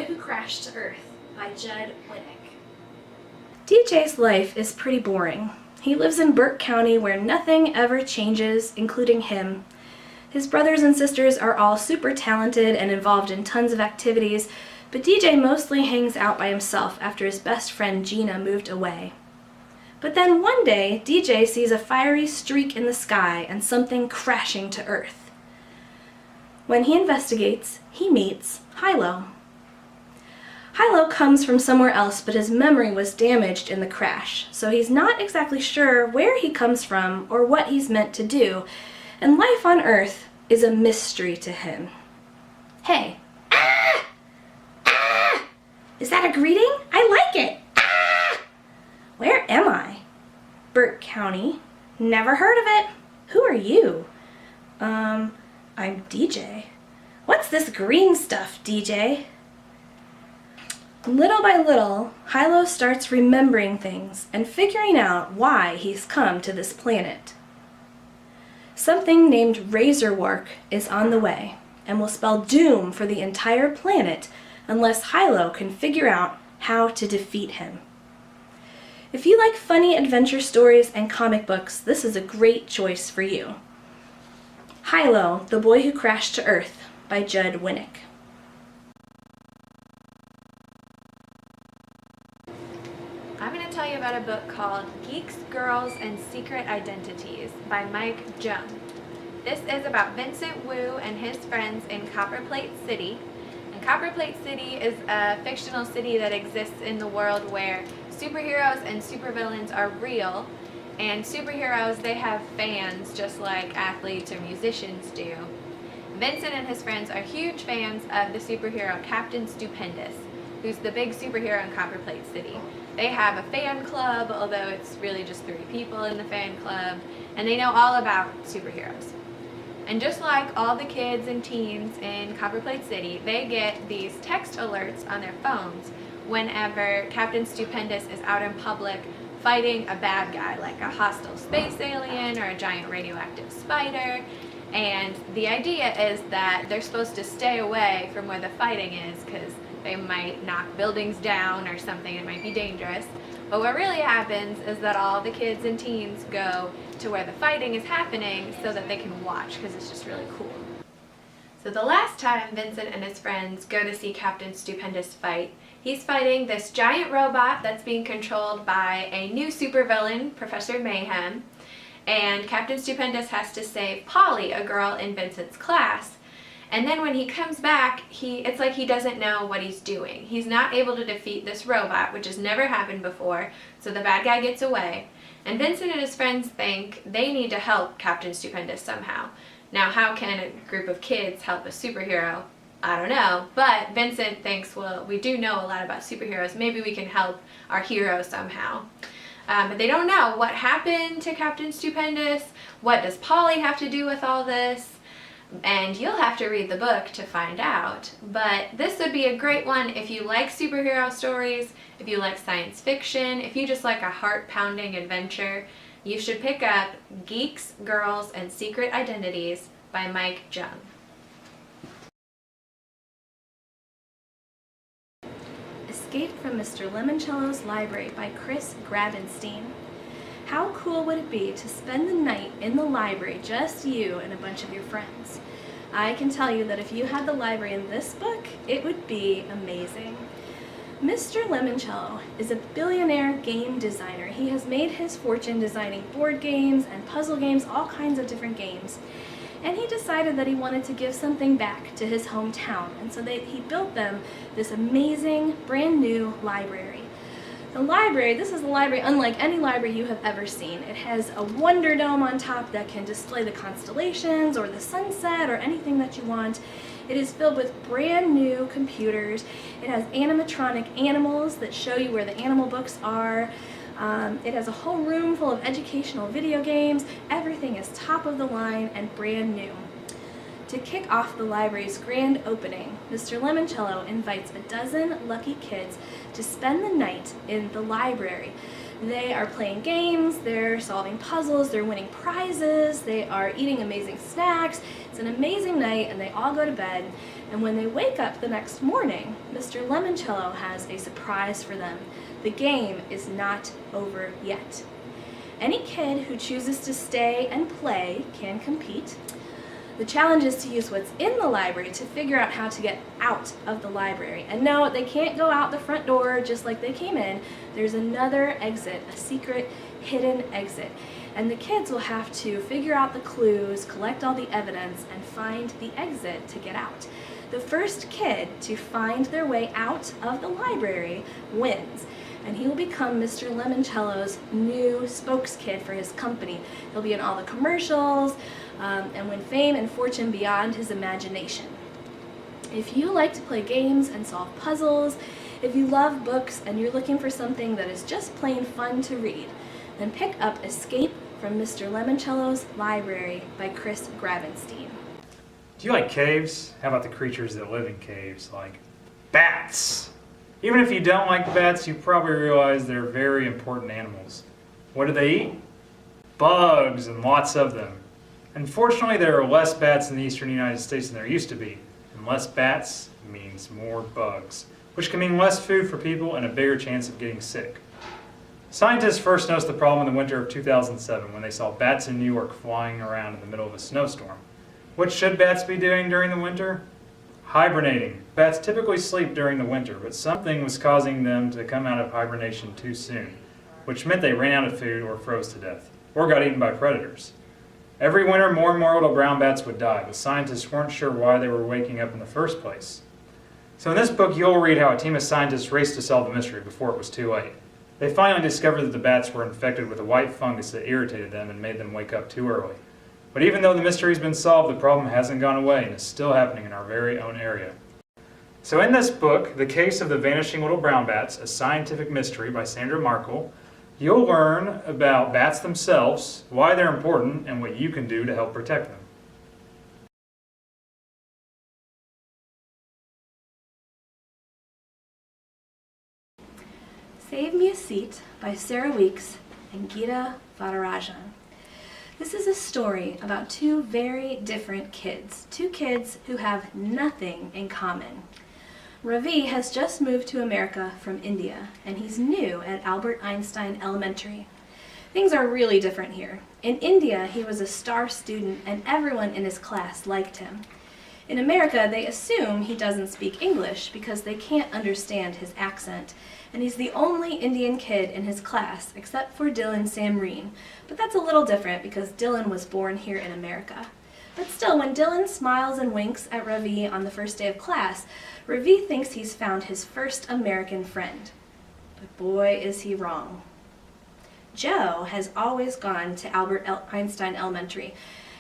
Boy Who Crashed to Earth by Judd, Winnick. DJ's life is pretty boring. He lives in Burke County where nothing ever changes, including him. His brothers and sisters are all super talented and involved in tons of activities, but DJ mostly hangs out by himself after his best friend Gina moved away. But then one day, DJ sees a fiery streak in the sky and something crashing to Earth. When he investigates, he meets Hilo. Hilo comes from somewhere else, but his memory was damaged in the crash, so he's not exactly sure where he comes from or what he's meant to do, and life on Earth is a mystery to him. Hey! Ah! Ah! Is that a greeting? I like it! Ah! Where am I? Burke County. Never heard of it. Who are you? I'm DJ. What's this green stuff, DJ? Little by little, Hilo starts remembering things and figuring out why he's come to this planet. Something named Razorwark is on the way and will spell doom for the entire planet unless Hilo can figure out how to defeat him. If you like funny adventure stories and comic books, this is a great choice for you. Hilo, the Boy Who Crashed to Earth by Judd Winnick. I'm going to tell you about a book called Geeks, Girls, and Secret Identities by Jung. This is about Vincent Wu and his friends in Copperplate City. And Copperplate City is a fictional city that exists in the world where superheroes and supervillains are real. And superheroes, they have fans just like athletes or musicians do. Vincent and his friends are huge fans of the superhero Captain Stupendous, who's the big superhero in Copperplate City. They have a fan club, although it's really just 3 people in the fan club, and they know all about superheroes. And just like all the kids and teens in Copperplate City, they get these text alerts on their phones whenever Captain Stupendous is out in public fighting a bad guy, like a hostile space alien or a giant radioactive spider. And the idea is that they're supposed to stay away from where the fighting is because they might knock buildings down or something. It might be dangerous. But what really happens is that all the kids and teens go to where the fighting is happening so that they can watch, because it's just really cool. So the last time Vincent and his friends go to see Captain Stupendous fight, he's fighting this giant robot that's being controlled by a new supervillain, Professor Mayhem, and Captain Stupendous has to save Polly, a girl in Vincent's class. And then when he comes back, it's like he doesn't know what he's doing. He's not able to defeat this robot, which has never happened before, so the bad guy gets away. And Vincent and his friends think they need to help Captain Stupendous somehow. Now, how can a group of kids help a superhero? I don't know, but Vincent thinks, well, we do know a lot about superheroes. Maybe we can help our hero somehow. But they don't know what happened to Captain Stupendous. What does Polly have to do with all this? And you'll have to read the book to find out. But this would be a great one if you like superhero stories, if you like science fiction, if you just like a heart-pounding adventure. You should pick up Geeks, Girls, and Secret Identities by Jung. Escape from Mr. Lemoncello's Library by Grabenstein. How cool would it be to spend the night in the library, just you and a bunch of your friends? I can tell you that if you had the library in this book, it would be amazing. Mr. Lemoncello is a billionaire game designer. He has made his fortune designing board games and puzzle games, all kinds of different games. And he decided that he wanted to give something back to his hometown, and so he built them this amazing, brand new library. The library, this is a library unlike any library you have ever seen. It has a wonder dome on top that can display the constellations or the sunset or anything that you want. It is filled with brand new computers. It has animatronic animals that show you where the animal books are. It has a whole room full of educational video games. Everything is top of the line and brand new. To kick off the library's grand opening, Mr. Lemoncello invites a dozen lucky kids to spend the night in the library. They are playing games, they're solving puzzles, they're winning prizes, they are eating amazing snacks. It's an amazing night and they all go to bed. And when they wake up the next morning, Mr. Lemoncello has a surprise for them. The game is not over yet. Any kid who chooses to stay and play can compete. The challenge is to use what's in the library to figure out how to get out of the library. And no, they can't go out the front door just like they came in. There's another exit, a secret hidden exit. And the kids will have to figure out the clues, collect all the evidence, and find the exit to get out. The first kid to find their way out of the library wins. And he will become Mr. Lemoncello's new spokeskid for his company. He'll be in all the commercials and win fame and fortune beyond his imagination. If you like to play games and solve puzzles, if you love books and you're looking for something that is just plain fun to read, then pick up Escape from Mr. Lemoncello's Library by Chris Grabenstein. Do you like caves? How about the creatures that live in caves, like bats? Even if you don't like bats, you probably realize they're very important animals. What do they eat? Bugs, and lots of them. Unfortunately, there are less bats in the eastern United States than there used to be. And less bats means more bugs, which can mean less food for people and a bigger chance of getting sick. Scientists first noticed the problem in the winter of 2007 when they saw bats in New York flying around in the middle of a snowstorm. What should bats be doing during the winter? Hibernating. Bats typically sleep during the winter, but something was causing them to come out of hibernation too soon, which meant they ran out of food or froze to death, or got eaten by predators. Every winter, more and more little brown bats would die, but scientists weren't sure why they were waking up in the first place. So in this book, you'll read how a team of scientists raced to solve the mystery before it was too late. They finally discovered that the bats were infected with a white fungus that irritated them and made them wake up too early. But even though the mystery's been solved, the problem hasn't gone away and is still happening in our very own area. So in this book, The Case of the Vanishing Little Brown Bats, a Scientific Mystery by Sandra Markle, you'll learn about bats themselves, why they're important, and what you can do to help protect them. Save Me a Seat by Sarah Weeks and Gita Vadarajan. This is a story about two very different kids, two kids who have nothing in common. Ravi has just moved to America from India, and he's new at Albert Einstein Elementary. Things are really different here. In India, he was a star student, and everyone in his class liked him. In America, they assume he doesn't speak English because they can't understand his accent, and he's the only Indian kid in his class except for Dylan Samreen. But that's a little different because Dylan was born here in America. But still, when Dylan smiles and winks at Ravi on the first day of class, Ravi thinks he's found his first American friend. But boy, is he wrong. Joe has always gone to Albert Einstein Elementary,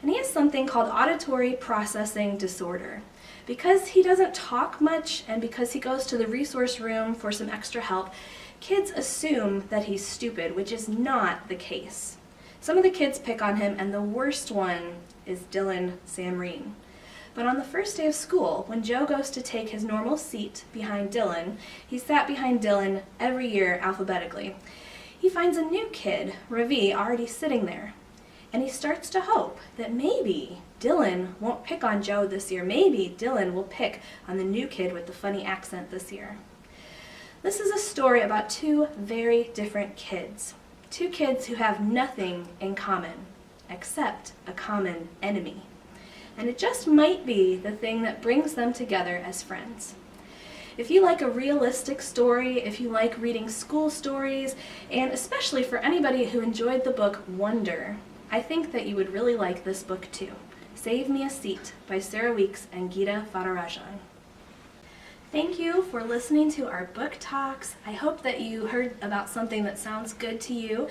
and he has something called auditory processing disorder. Because he doesn't talk much and because he goes to the resource room for some extra help, kids assume that he's stupid, which is not the case. Some of the kids pick on him, and the worst one is Dylan Samreen. But on the first day of school, when Joe goes to take his normal seat behind Dylan, he sat behind Dylan every year alphabetically. He finds a new kid, Ravi, already sitting there. And he starts to hope that maybe Dylan won't pick on Joe this year. Maybe Dylan will pick on the new kid with the funny accent this year. This is a story about two very different kids. Two kids who have nothing in common except a common enemy. And it just might be the thing that brings them together as friends. If you like a realistic story, if you like reading school stories, and especially for anybody who enjoyed the book Wonder, I think that you would really like this book too. Save Me a Seat by Sarah Weeks and Gita Vadarajan. Thank you for listening to our book talks. I hope that you heard about something that sounds good to you.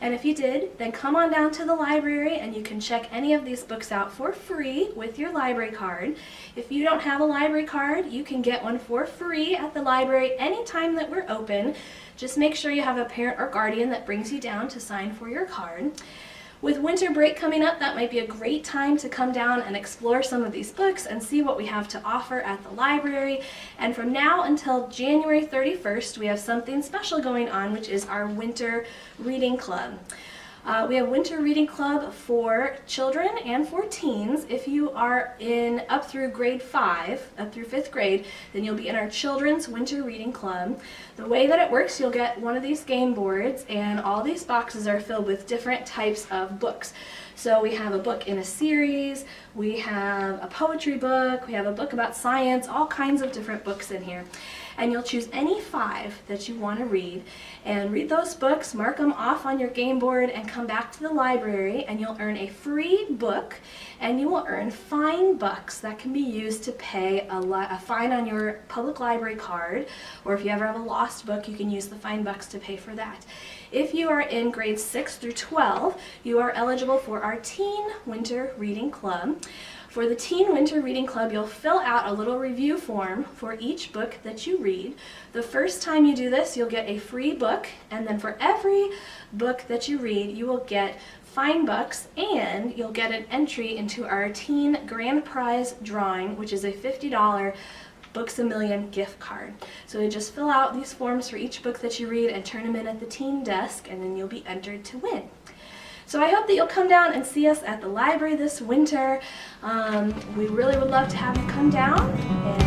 And if you did, then come on down to the library and you can check any of these books out for free with your library card. If you don't have a library card, you can get one for free at the library anytime that we're open. Just make sure you have a parent or guardian that brings you down to sign for your card. With winter break coming up, that might be a great time to come down and explore some of these books and see what we have to offer at the library. And from now until January 31st, we have something special going on, which is our Winter Reading Club. We have Winter Reading Club for children and for teens. If you are up through grade 5, up through 5th grade, then you'll be in our Children's Winter Reading Club. The way that it works, you'll get one of these game boards, and all these boxes are filled with different types of books. So we have a book in a series, we have a poetry book, we have a book about science, all kinds of different books in here. And you'll choose any 5 that you want to read and read those books, mark them off on your game board, and come back to the library, and you'll earn a free book, and you will earn fine bucks that can be used to pay a fine on your public library card, or if you ever have a lost book, you can use the fine bucks to pay for that. If you are in grades 6 through 12, you are eligible for our Teen Winter Reading Club. For the Teen Winter Reading Club, you'll fill out a little review form for each book that you read. The first time you do this, you'll get a free book, and then for every book that you read, you will get fine bucks, and you'll get an entry into our Teen Grand Prize drawing, which is a $50 Books A Million gift card. So you just fill out these forms for each book that you read and turn them in at the teen desk, and then you'll be entered to win. So I hope that you'll come down and see us at the library this winter. We really would love to have you come down.